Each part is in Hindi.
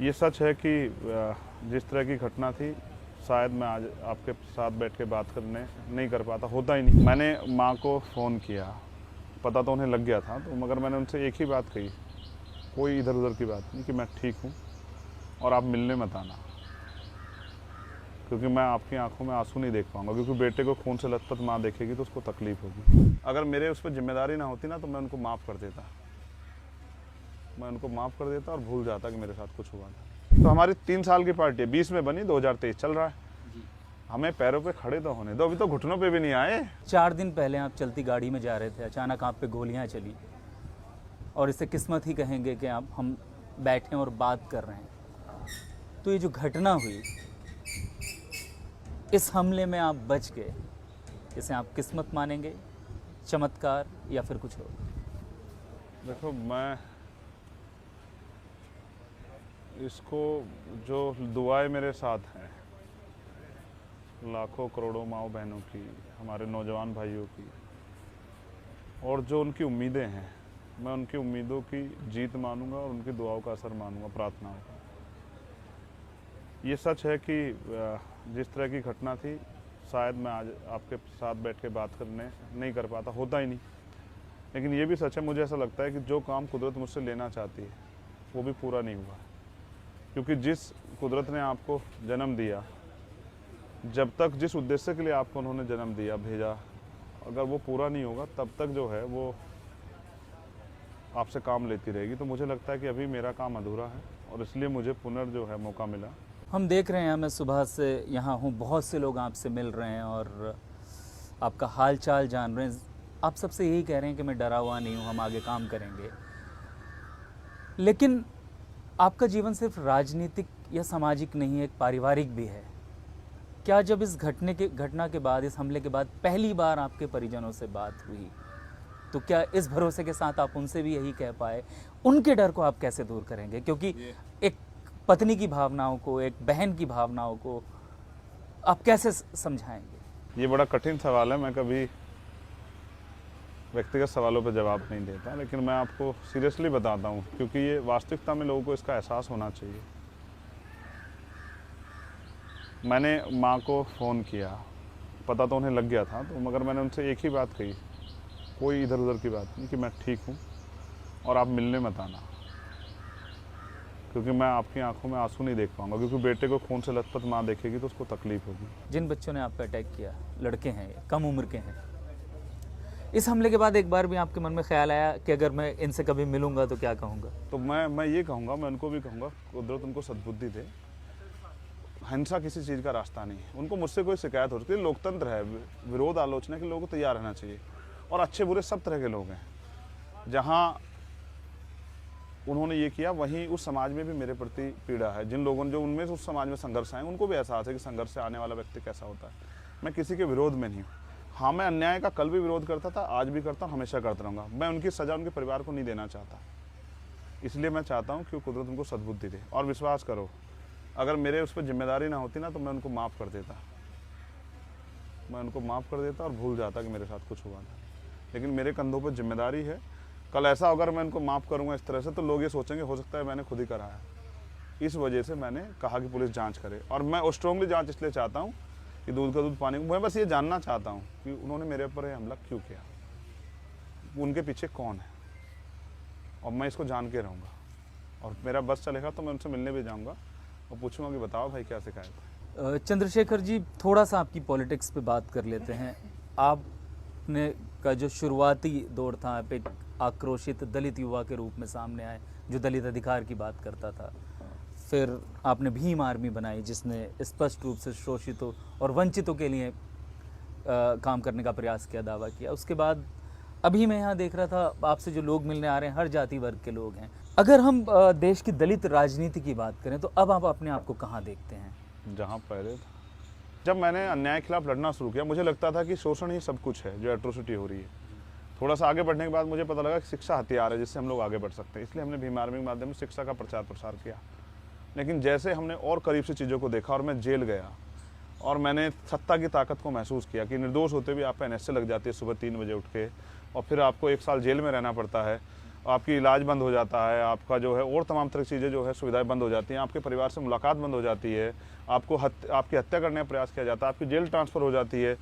ये सच है कि जिस तरह की घटना थी शायद मैं आज आपके साथ बैठ के बात करने नहीं कर पाता, होता ही नहीं। मैंने माँ को फ़ोन किया, पता तो उन्हें लग गया था, तो मगर मैंने उनसे एक ही बात कही, कोई इधर उधर की बात नहीं, कि मैं ठीक हूँ और आप मिलने मत आना, क्योंकि मैं आपकी आंखों में आंसू नहीं देख पाऊंगा, क्योंकि बेटे को खून से लथपथ माँ देखेगी तो उसको तकलीफ होगी। अगर मेरे उस पर जिम्मेदारी ना होती ना तो मैं उनको माफ़ कर देता, और भूल जाता कि मेरे साथ कुछ हुआ था। तो हमारी 3 साल की पार्टी है, 20 में बनी, 2023 चल रहा है, हमें पैरों पे खड़े तो होने दो, अभी तो घुटनों पे भी नहीं आए। 4 दिन पहले आप चलती गाड़ी में जा रहे थे, अचानक आप पे गोलियां चली और इसे किस्मत ही कहेंगे कि आप हम बैठे और बात कर रहे हैं। तो ये जो घटना हुई, इस हमले में आप बच गए, इसे आप किस्मत मानेंगे, चमत्कार, या फिर कुछ और? देखो, मैं इसको, जो दुआएं मेरे साथ हैं लाखों करोड़ों माओ बहनों की, हमारे नौजवान भाइयों की, और जो उनकी उम्मीदें हैं, मैं उनकी उम्मीदों की जीत मानूंगा और उनकी दुआओं का असर मानूंगा, प्रार्थनाओं का। ये सच है कि जिस तरह की घटना थी शायद मैं आज आपके साथ बैठ के बात करने नहीं कर पाता, होता ही नहीं। लेकिन ये भी सच है, मुझे ऐसा लगता है कि जो काम कुदरत मुझसे लेना चाहती है वो भी पूरा नहीं हुआ, क्योंकि जिस कुदरत ने आपको जन्म दिया, जब तक जिस उद्देश्य के लिए आपको उन्होंने जन्म दिया, भेजा, अगर वो पूरा नहीं होगा तब तक जो है वो आपसे काम लेती रहेगी। तो मुझे लगता है कि अभी मेरा काम अधूरा है और इसलिए मुझे जो है मौका मिला। हम देख रहे हैं, मैं सुबह से यहाँ हूँ, बहुत से लोग आपसे मिल रहे हैं और आपका हाल चाल जान रहे हैं। आप सबसे यही कह रहे हैं कि मैं डरा हुआ नहीं हूँ, हम आगे काम करेंगे। लेकिन आपका जीवन सिर्फ राजनीतिक या सामाजिक नहीं है, एक पारिवारिक भी है। क्या जब इस घटना के बाद, इस हमले के बाद पहली बार आपके परिजनों से बात हुई, तो क्या इस भरोसे के साथ आप उनसे भी यही कह पाए? उनके डर को आप कैसे दूर करेंगे? क्योंकि एक पत्नी की भावनाओं को, एक बहन की भावनाओं को आप कैसे समझाएंगे? ये बड़ा कठिन सवाल है, मैं कभी व्यक्तिगत सवालों पर जवाब नहीं देता, लेकिन मैं आपको सीरियसली बताता हूँ, क्योंकि ये वास्तविकता में लोगों को इसका एहसास होना चाहिए। मैंने माँ को फ़ोन किया, पता तो उन्हें लग गया था, तो मगर मैंने उनसे एक ही बात कही, कोई इधर उधर की बात नहीं, कि मैं ठीक हूँ और आप मिलने मत आना, क्योंकि मैं आपकी आंखों में आंसू नहीं देख पाऊंगा, क्योंकि बेटे को खून से लथपथ माँ देखेगी तो उसको तकलीफ होगी। जिन बच्चों ने आप पे अटैक किया, लड़के हैं, कम उम्र के हैं, इस हमले के बाद एक बार भी आपके मन में ख्याल आया कि अगर मैं इनसे कभी मिलूंगा तो क्या कहूँगा? तो मैं ये कहूँगा, मैं उनको भी कहूँगा, कुदरत उनको सद्बुद्धि दे। हिंसा किसी चीज़ का रास्ता नहीं है। उनको मुझसे कोई शिकायत हो सकती है, लोकतंत्र है, विरोध आलोचना के लोगों को तैयार रहना चाहिए, और अच्छे बुरे सब तरह के लोग हैं। जहाँ उन्होंने ये किया, वहीं उस समाज में भी मेरे प्रति पीड़ा है। जिन लोगों ने, जो उनमें से उस समाज में संघर्ष आए, उनको भी एहसास है कि संघर्ष से आने वाला व्यक्ति कैसा होता है। मैं किसी के विरोध में नहीं हूँ। हाँ, मैं अन्याय का कल भी विरोध करता था, आज भी करता हूँ, हमेशा करता रहूँगा। मैं उनकी सज़ा उनके परिवार को नहीं देना चाहता, इसलिए मैं चाहता हूँ कि कुदरत उनको सद्बुद्धि दे। और विश्वास करो, अगर मेरे उस पर जिम्मेदारी ना होती ना तो मैं उनको माफ़ कर देता, और भूल जाता कि मेरे साथ कुछ हुआ था। लेकिन मेरे कंधों पर जिम्मेदारी है। कल ऐसा अगर मैं उनको माफ़ करूँगा इस तरह से, तो लोग ये सोचेंगे हो सकता है मैंने खुद ही कराया। इस वजह से मैंने कहा कि पुलिस जांच करे, और मैं स्ट्रांगली जांच इसलिए चाहता हूँ कि दूध का दूध पानी। मैं बस ये जानना चाहता हूँ कि उन्होंने मेरे ऊपर ये हमला क्यों किया, उनके पीछे कौन है, और मैं इसको जान के रहूँगा। और मेरा बस चलेगा तो मैं उनसे मिलने भी जाऊँगा और पूछूंगा कि बताओ भाई क्या शिकायत है। चंद्रशेखर जी, थोड़ा सा आपकी पॉलिटिक्स पे बात कर लेते हैं। आपने का जो शुरुआती दौर था, आप एक आक्रोशित दलित युवा के रूप में सामने आए जो दलित अधिकार की बात करता था। फिर आपने भीम आर्मी बनाई जिसने स्पष्ट रूप से शोषितों और वंचितों के लिए काम करने का प्रयास किया, दावा किया। उसके बाद अभी मैं यहाँ देख रहा था, आपसे जो लोग मिलने आ रहे हैं हर जाति वर्ग के लोग हैं। अगर हम देश की दलित राजनीति की बात करें तो अब आप अपने आप को कहाँ देखते हैं? जहाँ पहले था, जब मैंने अन्याय के खिलाफ लड़ना शुरू किया, मुझे लगता था कि शोषण ही सब कुछ है, जो एट्रोसिटी हो रही है। थोड़ा सा आगे बढ़ने के बाद मुझे पता लगा कि शिक्षा हथियार है जिससे हम लोग आगे बढ़ सकते हैं, इसलिए हमने भीम आर्मी के माध्यम से शिक्षा का प्रचार प्रसार किया। लेकिन जैसे हमने और करीब से चीज़ों को देखा और मैं जेल गया और मैंने सत्ता की ताकत को महसूस किया कि निर्दोष होते भी आप पे एनएसए लग जाती है सुबह 3 बजे उठ के, और फिर आपको 1 साल जेल में रहना पड़ता है, आपकी इलाज बंद हो जाता है, आपका जो है और तमाम तरह की चीज़ें जो है सुविधाएं बंद हो जाती हैं, आपके परिवार से मुलाकात बंद हो जाती है, आपकी हत्या करने का प्रयास किया जाता है, आपकी जेल ट्रांसफ़र हो जाती है,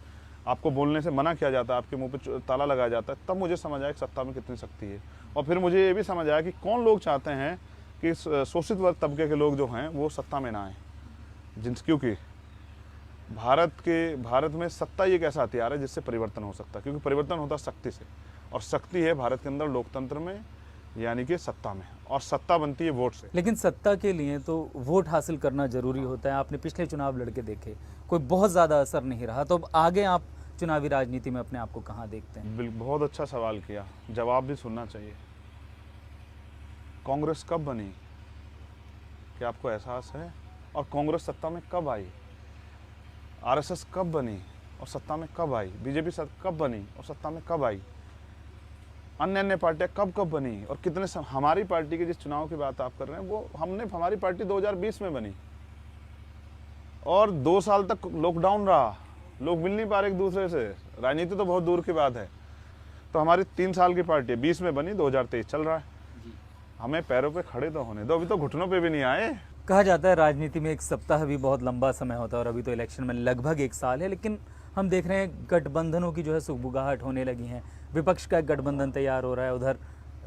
आपको बोलने से मना किया जाता है, आपके मुंह पे ताला लगाया जाता है। तब मुझे समझ आया कि सत्ता में कितनी शक्ति है। और फिर मुझे ये भी समझ आया कि कौन लोग चाहते हैं कि शोषित वर्ग तबके के लोग जो हैं वो सत्ता में ना आए, क्योंकि भारत में सत्ता ही एक ऐसा हथियार है जिससे परिवर्तन हो सकता है, क्योंकि परिवर्तन होता है शक्ति से, और शक्ति है भारत के अंदर लोकतंत्र में, यानी कि सत्ता में, और सत्ता बनती है वोट से। लेकिन सत्ता के लिए तो वोट हासिल करना जरूरी होता है। आपने पिछले चुनाव लड़के देखे, कोई बहुत ज़्यादा असर नहीं रहा, तो अब आगे आप चुनावी राजनीति में अपने आप को कहाँ देखते हैं? बहुत अच्छा सवाल किया, जवाब भी सुनना चाहिए। कांग्रेस कब बनी, क्या आपको एहसास है? और कांग्रेस सत्ता में कब आई? आरएसएस कब बनी और सत्ता में कब आई? बीजेपी कब बनी और सत्ता में कब आई? अन्य पार्टियां कब बनी और कितने हमारी पार्टी के जिस चुनाव की बात आप कर रहे हैं वो हमारी पार्टी 2020 में बनी, और 2 साल तक लॉकडाउन रहा, लोग मिल नहीं पा रहे एक दूसरे से, राजनीति तो बहुत दूर की बात है। तो हमारी 3 साल की पार्टी 20 में बनी, 2023 चल रहा है। हमें पैरों पे खड़े तो होने दो, अभी तो घुटनों पे भी नहीं आए। कहा जाता है राजनीति में एक सप्ताह भी बहुत लंबा समय होता है, और अभी तो इलेक्शन में लगभग 1 साल है, लेकिन हम देख रहे हैं गठबंधनों की जो है सुगबुगाहट होने लगी है। विपक्ष का एक गठबंधन तैयार हो रहा है, उधर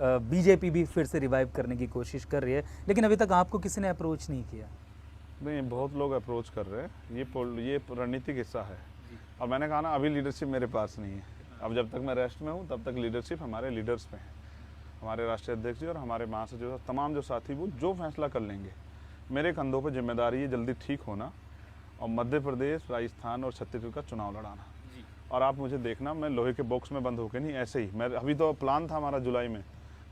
बीजेपी भी फिर से रिवाइव करने की कोशिश कर रही है, लेकिन अभी तक आपको किसी ने अप्रोच नहीं किया। नहीं, बहुत लोग अप्रोच कर रहे हैं, ये रणनीतिक हिस्सा है। और मैंने कहा ना, अभी लीडरशिप मेरे पास नहीं है। अब जब तक मैं रेस्ट में हूँ तब तक लीडरशिप हमारे लीडर्स पे है, हमारे राष्ट्रीय अध्यक्ष जी और हमारे महासचिव, तमाम जो साथी वो जो फैसला कर लेंगे। मेरे कंधों पर जिम्मेदारी है जल्दी ठीक होना और मध्य प्रदेश, राजस्थान और छत्तीसगढ़ का चुनाव लड़ाना। और आप मुझे देखना, मैं लोहे के बॉक्स में बंद होकर नहीं, ऐसे ही मैं अभी तो प्लान था हमारा जुलाई में,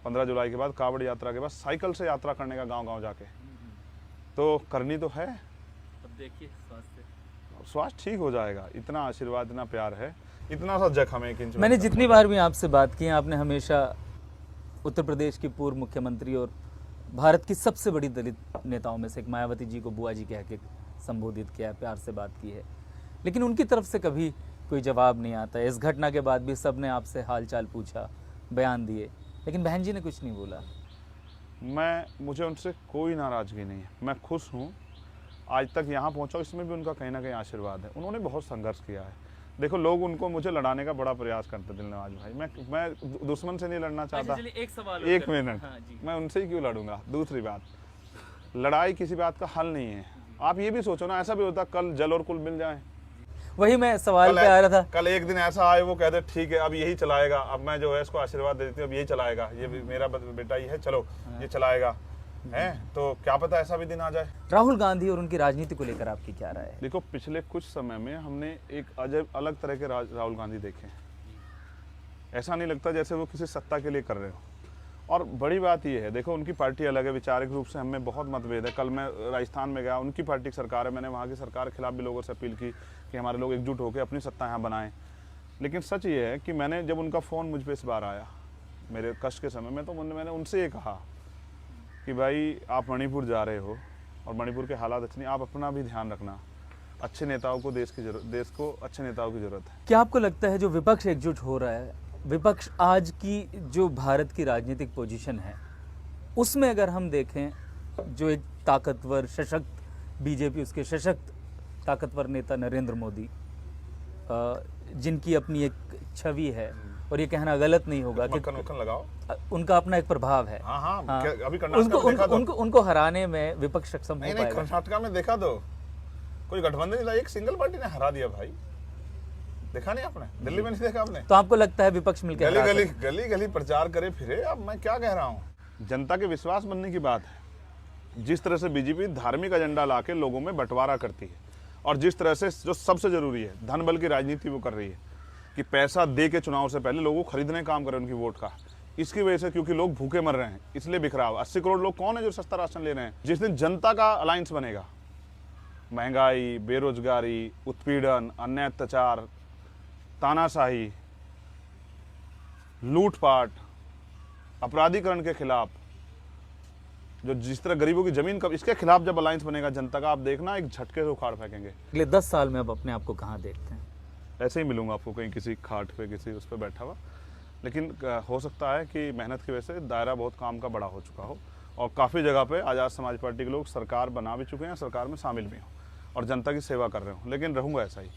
15 जुलाई के बाद कावड़ यात्रा के बाद साइकिल से यात्रा करने का गांव-गांव जाके, तो करनी तो है। अब देखिए स्वास्थ्य ठीक हो जाएगा, इतना आशीर्वाद, इतना प्यार है, इतना सा जख्म है 1 इंच। मैंने जितनी बार भी आपसे बात की, आपने हमेशा उत्तर प्रदेश की पूर्व मुख्यमंत्री और भारत की सबसे बड़ी दलित नेताओं में से एक मायावती जी को बुआ जी कह के संबोधित किया, प्यार से बात की है, लेकिन उनकी तरफ से कभी कोई जवाब नहीं आता है। इस घटना के बाद भी सब ने आपसे हालचाल पूछा, बयान दिए, लेकिन बहन जी ने कुछ नहीं बोला। मुझे उनसे कोई नाराज़गी नहीं है, मैं खुश हूँ, आज तक यहाँ पहुँचा, इसमें भी उनका कहीं ना कहीं आशीर्वाद है। उन्होंने बहुत संघर्ष किया है। देखो, लोग मुझे लड़ाने का बड़ा प्रयास करते, दिलनवाज भाई, मैं दुश्मन से नहीं लड़ना चाहता। एक सवाल, 1 मिनट, मैं उनसे ही क्यों लड़ूंगा? दूसरी बात, लड़ाई किसी बात का हल नहीं है। आप ये भी सोचो ना, ऐसा भी होता कल जल और कुल मिल जाए। वही मैं सवाल पे आ रहा था। कल एक दिन ऐसा आए, वो कहते ठीक है अब यही चलाएगा, अब मैं जो है इसको आशीर्वाद दे देती हूँ, अब यही चलाएगा, ये मेरा बेटा ही है, चलो ये चलाएगा, है, तो क्या पता ऐसा भी दिन आ जाए। राहुल गांधी और उनकी राजनीति को लेकर आपकी क्या राय है? देखो, पिछले कुछ समय में हमने एक अलग तरह के राहुल गांधी देखे हैं। ऐसा नहीं लगता जैसे वो किसी सत्ता के लिए कर रहे हो। और बड़ी बात ये है, देखो, उनकी पार्टी अलग है, वैचारिक रूप से हमें बहुत मतभेद है। कल मैं राजस्थान में गया, उनकी पार्टी की सरकार है, मैंने वहाँ की सरकार के खिलाफ भी लोगों से अपील की कि हमारे लोग एकजुट होकर अपनी सत्ता यहाँ बनाएं। लेकिन सच ये है कि मैंने जब उनका फ़ोन मुझ पर इस बार आया मेरे कष्ट के समय में, तो मैंने उनसे ये कहा कि भाई आप मणिपुर जा रहे हो और मणिपुर के हालात अच्छे नहीं, आप अपना भी ध्यान रखना, अच्छे नेताओं को देश को अच्छे नेताओं की ज़रूरत है। क्या आपको लगता है जो विपक्ष एकजुट हो रहा है, विपक्ष आज की जो भारत की राजनीतिक पोजीशन है उसमें अगर हम देखें, जो एक ताकतवर सशक्त बीजेपी, उसके सशक्त ताकतवर नेता नरेंद्र मोदी, जिनकी अपनी एक छवि है, और ये कहना गलत नहीं होगा कि लगाओ, उनका अपना एक प्रभाव है। हाँ, अभी उनको हराने में विपक्ष सक्षम हो पाएगा। कर्नाटका में देखा तो कोई गठबंधन नहीं, एक सिंगल पार्टी ने हरा दिया भाई, देखा नहीं आपने? दिल्ली में नहीं देखा आपने? तो आपको लगता है विपक्ष मिलकर गली गली प्रचार करे फिरे? अब मैं क्या कह रहा हूँ, जनता के विश्वास बनने की बात है। जिस तरह से बीजेपी धार्मिक एजेंडा लाके लोगों में बंटवारा करती है, और जिस तरह से जो सबसे जरूरी है धन बल की राजनीति वो कर रही है कि पैसा दे के चुनाव से पहले लोगों को खरीदने का काम करे उनकी वोट का, इसकी वजह से, क्योंकि लोग भूखे मर रहे हैं इसलिए बिखराव। 80 करोड़ लोग कौन है जो सस्ता राशन ले रहे हैं? जिस दिन जनता का अलायंस बनेगा, महंगाई, बेरोजगारी, उत्पीड़न, अन्य अत्याचार, तानाशाही, लूटपाट, अपराधीकरण के खिलाफ, जो जिस तरह गरीबों की जमीन कब, इसके खिलाफ जब अलायंस बनेगा जनता का, आप देखना एक झटके से उखाड़ फेंकेंगे। अगले 10 साल में अब अपने आप को कहाँ देखते हैं? ऐसे ही मिलूंगा आपको कहीं किसी खाट पे, किसी उस पर बैठा हुआ। लेकिन हो सकता है कि मेहनत की वजह से दायरा बहुत काम का बड़ा हो चुका हो और काफ़ी जगह पे आज़ाद समाज पार्टी के लोग सरकार बना भी चुके हैं, सरकार में शामिल भी हों और जनता की सेवा कर रहे हों, लेकिन रहूँगा ऐसा ही।